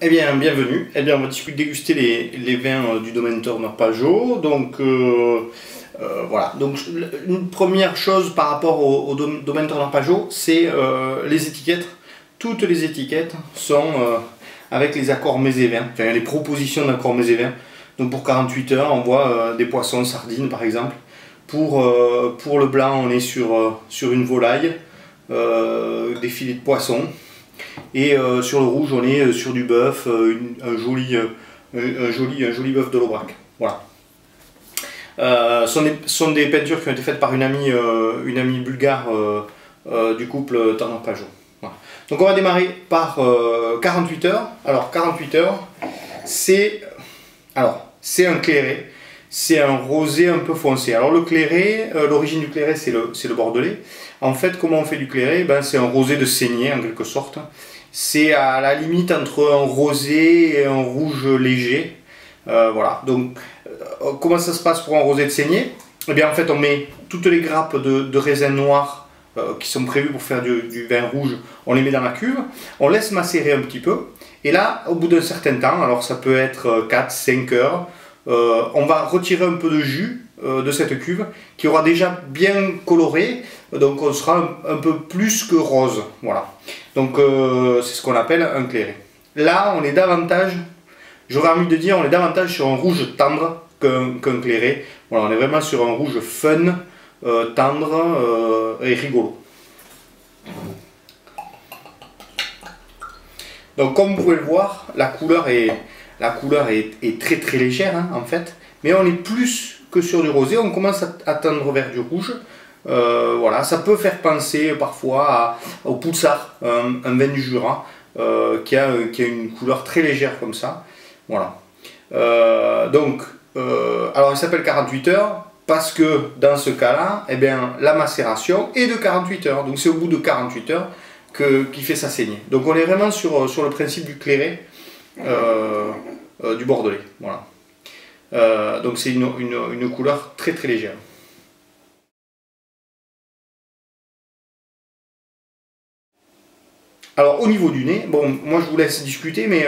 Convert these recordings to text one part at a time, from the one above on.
Eh bien, bienvenue. Eh bien, on va déguster les vins du domaine Turner-Pajot. Donc, voilà. Donc, une première chose par rapport au domaine Turner-Pajot, c'est les étiquettes. Toutes les étiquettes sont avec les accords mets et vins, enfin les propositions d'accords mets et vins. Donc, pour 48 heures, on voit des poissons, sardines par exemple. Pour le blanc, on est sur une volaille, des filets de poisson. Et sur le rouge, on est sur du bœuf, un joli bœuf de l'Aubrac. Voilà. Sont des peintures qui ont été faites par une amie bulgare du couple Turner-Pajot. Voilà. Donc on va démarrer par 48 heures. Alors 48 heures, c'est un clairé. C'est un rosé un peu foncé. Alors le clairé, l'origine du clairé c'est le bordelais. En fait, comment on fait du clairé? C'est un rosé de saignée en quelque sorte. C'est à la limite entre un rosé et un rouge léger. Voilà. Donc comment ça se passe pour un rosé de saignée? Eh bien en fait on met toutes les grappes de raisin noir qui sont prévues pour faire du vin rouge, on les met dans la cuve, on laisse macérer un petit peu. Et là, au bout d'un certain temps, alors ça peut être 4-5 heures, on va retirer un peu de jus de cette cuve qui aura déjà bien coloré, donc on sera un peu plus que rose. Voilà. Donc c'est ce qu'on appelle un clairé. Là, on est davantage, j'aurais envie de dire, on est davantage sur un rouge tendre qu'un clairé. Voilà, on est vraiment sur un rouge fun, tendre et rigolo. Donc comme vous pouvez le voir, la couleur est très très légère hein, en fait, mais on est plus que sur du rosé, on commence à tendre vers du rouge. Voilà, ça peut faire penser parfois au Poussard, un vin du Jura, qui a une couleur très légère comme ça. Voilà. Alors il s'appelle 48 heures parce que dans ce cas-là, eh bien, la macération est de 48 heures. Donc c'est au bout de 48 heures qui fait sa saignée. Donc on est vraiment sur le principe du clairé du bordelais. Voilà. Donc c'est une couleur très très légère. Alors au niveau du nez, bon moi je vous laisse discuter, mais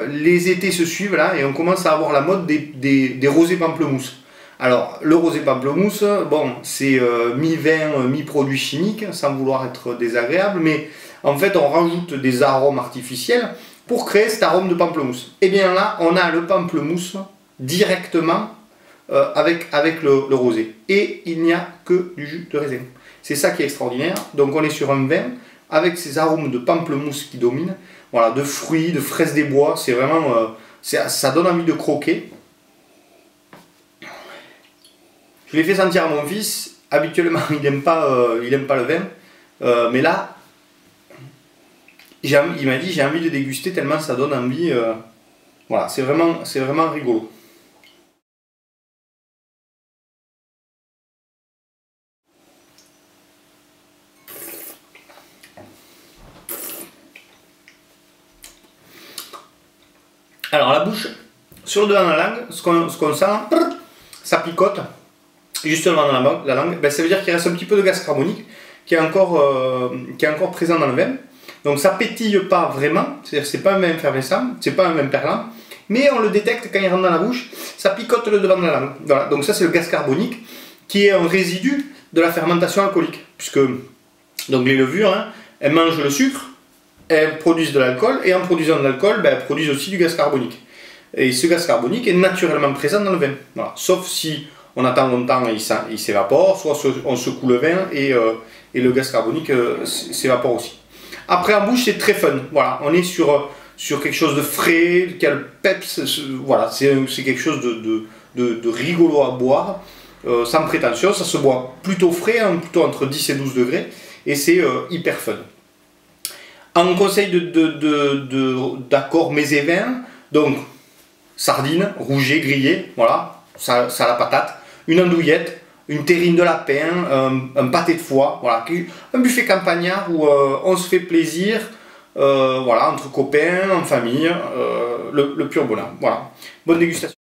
les étés se suivent là et on commence à avoir la mode des rosés pamplemousse. Alors le rosé pamplemousse, bon c'est mi-vin, mi-produit chimique, sans vouloir être désagréable, mais en fait on rajoute des arômes artificiels pour créer cet arôme de pamplemousse. Et bien là on a le pamplemousse directement avec le rosé. Et il n'y a que du jus de raisin. C'est ça qui est extraordinaire. Donc on est sur un vin avec ces arômes de pamplemousse qui dominent, voilà, de fruits, de fraises des bois, c'est vraiment, ça donne envie de croquer. Je l'ai fait sentir à mon fils, habituellement il n'aime pas le vin, mais là, il m'a dit j'ai envie de déguster tellement ça donne envie, voilà, c'est vraiment rigolo. Alors la bouche, sur le devant de la langue, ce qu'on sent, ça picote justement dans la langue, ça veut dire qu'il reste un petit peu de gaz carbonique qui est encore présent dans le vin. Donc ça pétille pas vraiment, c'est-à-dire que c'est pas un vin effervescent, c'est pas un vin perlant, mais on le détecte quand il rentre dans la bouche, ça picote le devant de la langue. Voilà, donc ça c'est le gaz carbonique qui est un résidu de la fermentation alcoolique, puisque donc les levures, hein, elles mangent le sucre, elles produisent de l'alcool, et en produisant de l'alcool, elles produisent aussi du gaz carbonique. Et ce gaz carbonique est naturellement présent dans le vin. Voilà. Sauf si on attend longtemps et il s'évapore, soit on secoue le vin et le gaz carbonique s'évapore aussi. Après en bouche c'est très fun, voilà. On est sur quelque chose de frais, qui a le peps, voilà. C'est quelque chose de rigolo à boire, sans prétention, ça se boit plutôt frais, hein, plutôt entre 10 et 12 degrés, et c'est hyper fun. En conseil d'accord mets et vins, donc sardines, rouget, grillé, voilà, ça a la patate, une andouillette, une terrine de lapin, un pâté de foie, voilà, un buffet campagnard où on se fait plaisir, voilà, entre copains, en famille, le pur bonheur, voilà. Bonne dégustation.